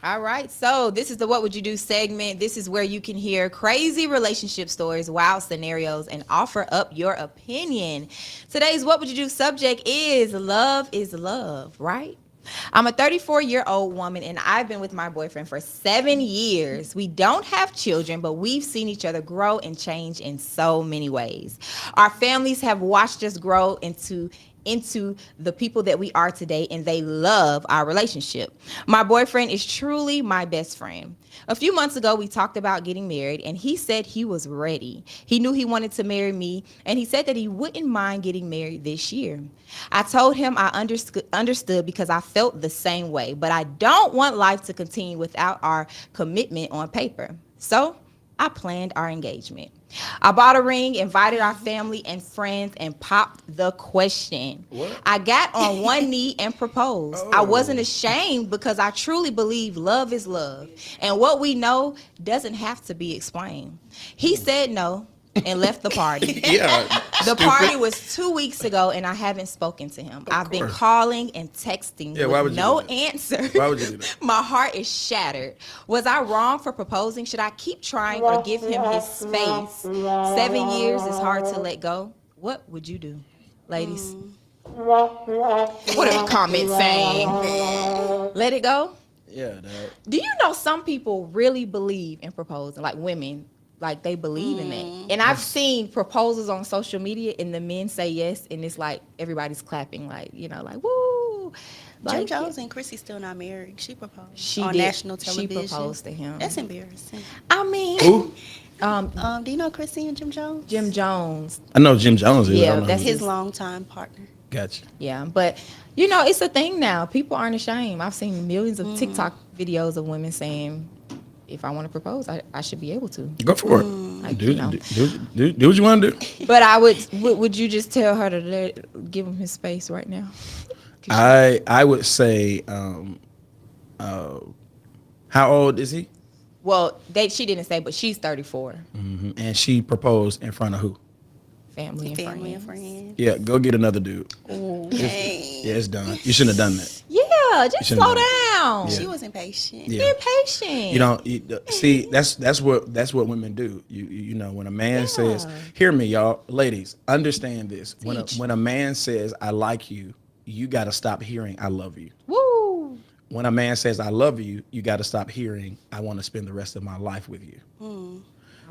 All right, so this is the What Would You Do segment. This is where you can hear crazy relationship stories, wild scenarios, and offer up your opinion. Today's What Would You Do subject is love, right? I'm a 34-year-old woman and I've been with my boyfriend for 7 years. We don't have children, but we've seen each other grow and change in so many ways. Our families have watched us grow into the people that we are today, and they love our relationship. My boyfriend is truly my best friend. A few months ago, we talked about getting married, and he said he was ready. He knew he wanted to marry me, and he said that he wouldn't mind getting married this year. I told him I understood because I felt the same way, but I don't want life to continue without our commitment on paper. So I planned our engagement. I bought a ring, invited our family and friends, and popped the question. What? I got on one knee and proposed. I wasn't ashamed because I truly believe love is love. And what we know doesn't have to be explained. He said no and left the party. Yeah. The stupid. party was 2 weeks ago, and I haven't spoken to him. I've been course. calling and texting Yeah, why with would you no do that? answer. Why would you do that? My heart is shattered. Was I wrong for proposing? Should I keep trying or give him his space? 7 years is hard to let go. What would you do, ladies? What are the comments saying? Let it go? Yeah, dog. Do you know some people really believe in proposing, like women? Like they believe in that. And I've seen proposals on social media and the men say yes and it's like everybody's clapping like, like woo. Jim Like, Jones and Chrissy still not married. She proposed She on did. national She television. proposed to him. That's embarrassing. I mean, Who? Do you know Chrissy and Jim Jones? Jim Jones. I know Jim Jones is. Yeah, I don't know that's who- His longtime partner. Gotcha. Yeah, but it's a thing now. People aren't ashamed. I've seen millions of TikTok videos of women saying, if I want to propose, I should be able to. Go for it. Like, Do, you know. do what you want to do. But I would you just tell her to give him his space right now? I would say, how old is he? Well, she didn't say, but she's 34. And she proposed in front of who? Family and Family and friends. friends. Yeah, go get another dude. Dang. Yeah, it's done. You shouldn't have done that. Yeah, just shouldn't slow have. down. She wasn't patient. Yeah. Be patient. You know, see, that's what women do. You know, when a man says, "Hear me, y'all, ladies, understand this." When a man says, "I like you," you got to stop hearing, "I love you." Woo. When a man says, "I love you," you got to stop hearing, "I want to spend the rest of my life with you."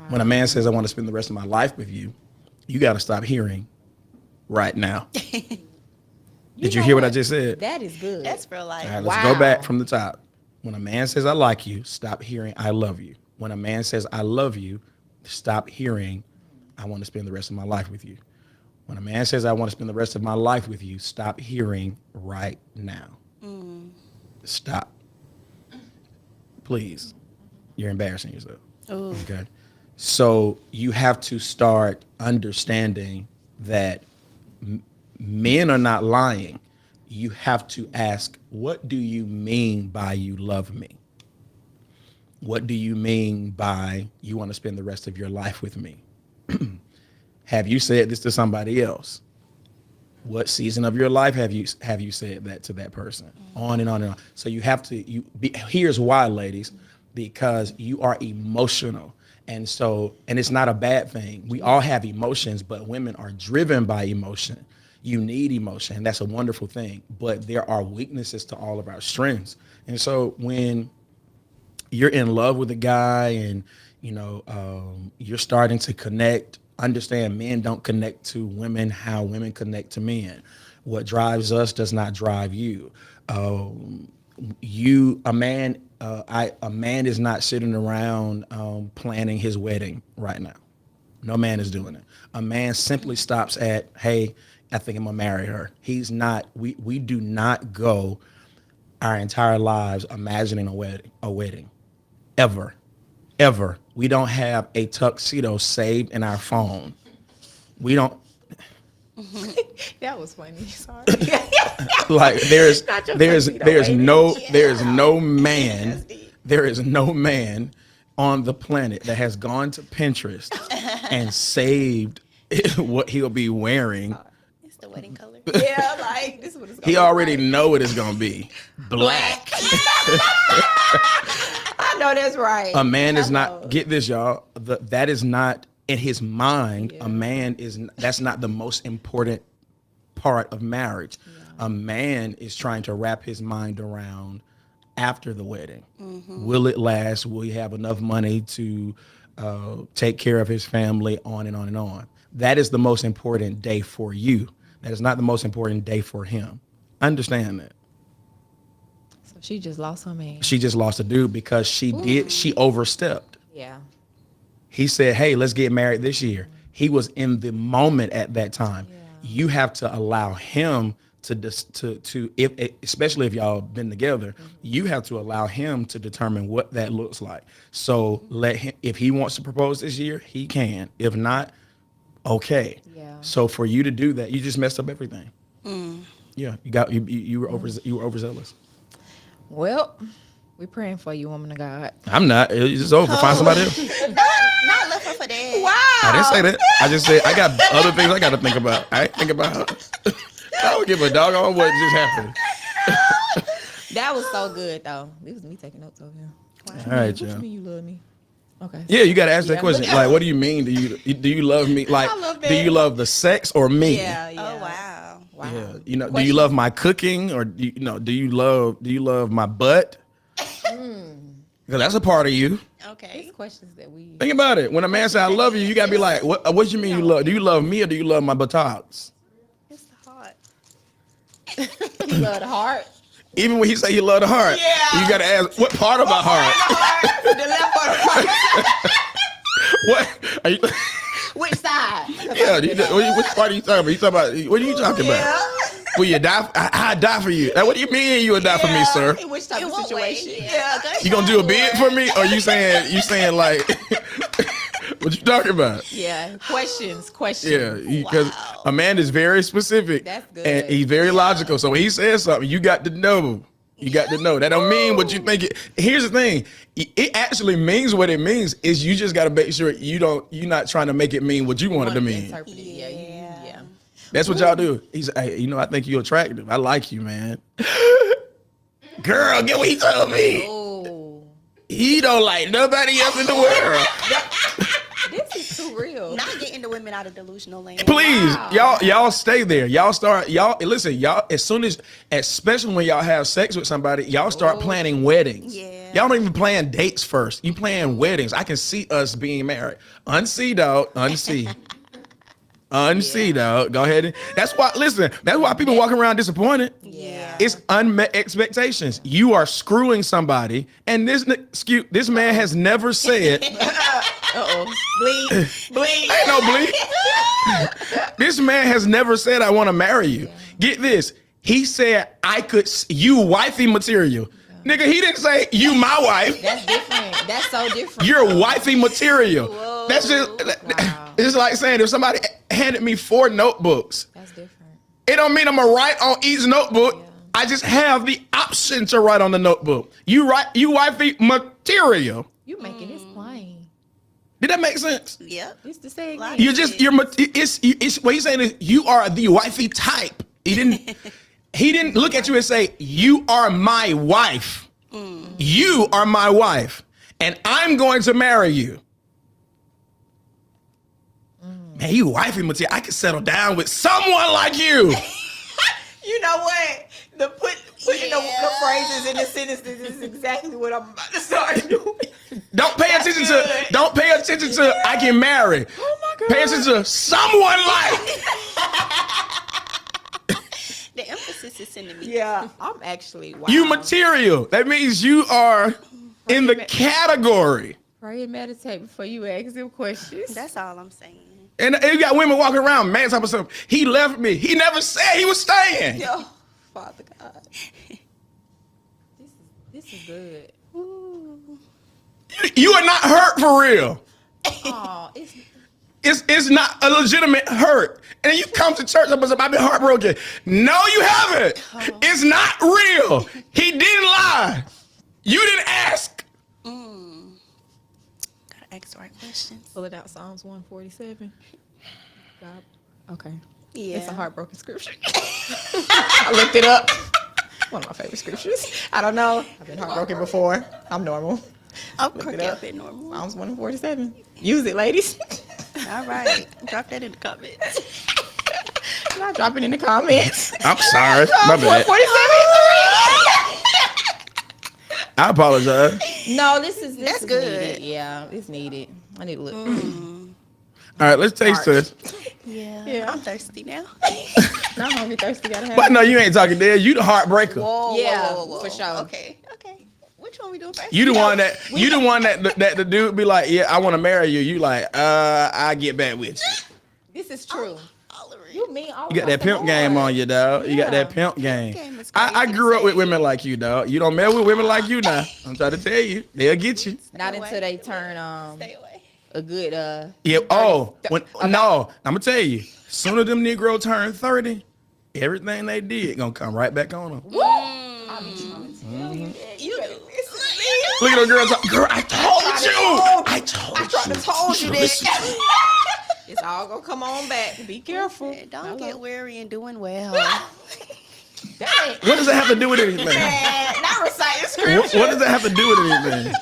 When a man says, "I want to spend the rest of my life with you," you got to stop hearing, "Right now." Did you know hear what I what? just said? That is good. That's real life. All right, let's Wow. go back from the top. When a man says, "I like you," stop hearing, "I love you." When a man says, "I love you," stop hearing, "I want to spend the rest of my life with you." When a man says, "I want to spend the rest of my life with you," stop hearing, "right now." Stop. Please. You're embarrassing yourself. Ooh. Okay. So you have to start understanding that men are not lying. You have to ask, what do you mean by you love me? What do you mean by you want to spend the rest of your life with me? Have you said this to somebody else? What season of your life have you said that to that person? On and on and on. So you have to here's why, ladies, because you are emotional. And it's not a bad thing. We all have emotions, but women are driven by emotion. You need emotion, and that's a wonderful thing. But there are weaknesses to all of our strengths. And so when you're in love with a guy and, you're starting to connect, understand men don't connect to women how women connect to men. What drives us does not drive you. A man is not sitting around planning his wedding right now. No man is doing it. A man simply stops at, "Hey, I think I'm gonna marry her." He's not. We do not go our entire lives imagining a wedding, ever. We don't have a tuxedo saved in our phone. We don't. That was funny. Sorry. Like there's Not your there's tuxedo, there's baby. no man there is no man on the planet that has gone to Pinterest and saved what he'll be wearing. It's the wedding color. Yeah, like this is what it's going He already know what it's gonna be. Black. know that's right. A man is Hello. not, get this, y'all. That is not in his mind. A man that's not the most important part of marriage. A man is trying to wrap his mind around after the wedding. Will it last? Will he have enough money to take care of his family, on and on and on? That is the most important day for you. That is not the most important day for him. Understand that. So she just lost her man. She just lost a dude because she overstepped. Yeah. He said, hey, let's get married this year. He was in the moment at that time. Yeah. You have to allow him if especially if y'all been together, you have to allow him to determine what that looks like. So let him, if he wants to propose this year, he can. If not, okay. Yeah. So for you to do that, you just messed up everything. Yeah, you were overzealous. Well, we're praying for you, woman of God. I'm not. It's just over. Find somebody else. Not looking for that. Wow. I didn't say that. I just said I got other things I got to think about. I ain't think about. I don't give a dog on what just happened. That was so good, though. It was me taking notes over here. All right, What you yeah. mean you love me? Okay. Yeah, you got to ask that Yeah. question. Like, what do you mean? Do you love me? Like, I love do you that. love the sex or me? Yeah. Oh wow. Wow. Yeah. You know, do you love my cooking or do you love my butt? Because that's a part of you. Okay. These questions that we Think about it. When a man says I love you, you gotta be like, what you mean you love? Do you love me or do you love my buttocks? It's hot. you love the heart. Even when he say you love the heart, Yeah. you gotta ask what part of my heart? The left or the right? What are you? Which side? Yeah, which part are you talking about? You talking about what are you talking about? Will you die? I die for you. Now, what do you mean you would die for me, sir? In which type In of what way? situation? Yeah. You gonna do a bid for me, or you saying like what you talking about? Yeah. Questions. Yeah, because Wow. a man is very specific. That's good. And he's very logical. So when he says something, you got to know. You got to know. That don't mean what you think it. Here's the thing. It actually means what it means. Is you just got to make sure you're not trying to make it mean what you want it to mean. Interpret it. Yeah. Yeah. That's what y'all do. He's, hey, I think you're attractive. I like you, man. Girl, get what he told me. Oh, He don't like nobody else in the world. this is too real. Not getting the women out of delusional land. Please, Wow. y'all stay there. Listen, as soon as, especially when y'all have sex with somebody, y'all start planning weddings. Yeah. Y'all don't even plan dates first. You plan weddings. I can see us being married. Unsee, dog. Unsee. Unsee, dog. Go ahead. That's why people walking around disappointed. Yeah. It's unmet expectations. You are screwing somebody, and this man has never said, Uh-oh. Bleed. ain't no bleed. This man has never said, I want to marry you. Get this. He said, you wifey material. Nigga, he didn't say, you my wife. That's different. That's so different. You're wifey material. Whoa. That's just, Wow. it's like saying if somebody handed me 4 notebooks, That's different. it don't mean I'm going to write on each notebook. Yeah. I just have the option to write on the notebook. You wifey material. You making this plain. Did that make sense? Yep. It's the same. Like- It's what he's saying is you are the wifey type. He didn't look at you and say, you are my wife. You are my wife. And I'm going to marry you. Man, you wifey material. I can settle down with someone like you. You know what? Putting the Yeah. phrases in the sentences is exactly what I'm about to start doing. Don't pay attention to I can marry. Oh my God. Pay attention to someone like. The emphasis is sending me. Yeah, I'm actually wow. You material. That means you are in the category. Pray and meditate before you ask them questions. That's all I'm saying. And you got women walking around, man, talking about something. He left me. He never said he was staying. Yo, Father God. This is good. Ooh. You are not hurt for real. Oh, it's It's not a legitimate hurt. And then you come to church and say, I've been heartbroken. No, you haven't. It's not real. He didn't lie. You didn't ask. Gotta ask the right questions. pulling out Psalms 147. God. Okay. Yeah. It's a heartbroken scripture. I looked it up. One of my favorite scriptures. I don't know. I've been heartbroken before. I'm normal. I'm Look it crooked up. up at normal. Psalms 147. Use it, ladies. All right. Drop that in the comments. Not drop it in the comments. I'm sorry. My bad. 147. I apologize. No, this is That's is good. needed. Yeah, it's needed. I need to look. All right, let's taste this. Yeah. Yeah. I'm thirsty now. Not hungry, thirsty, gotta have. But no, you ain't talking there. You the heartbreaker. Whoa, Yeah, whoa, whoa, whoa. for sure. Okay. Which one we doing first? You the one that the dude be like, yeah, I want to marry you. You like, I get back with you. This is true. Hollery. You mean all You got that pimp game on you, dog. You got that Yeah. pimp game. game is I crazy grew up to with say. women like you, dog. You don't marry with women like you now. I'm trying to tell you, they'll get you. Not Stay until away. they turn Stay away. a good Yeah. Oh, no. I'm gonna tell you. Sooner them Negro turn 30, everything they did gonna come right back on them. You Look at those girls. Girl, I told you. I told you. you Listen. It's all gonna come on back. Be careful. don't get weary and doing well. That ain't What does that have to do with anything? not reciting What does that have to do with anything?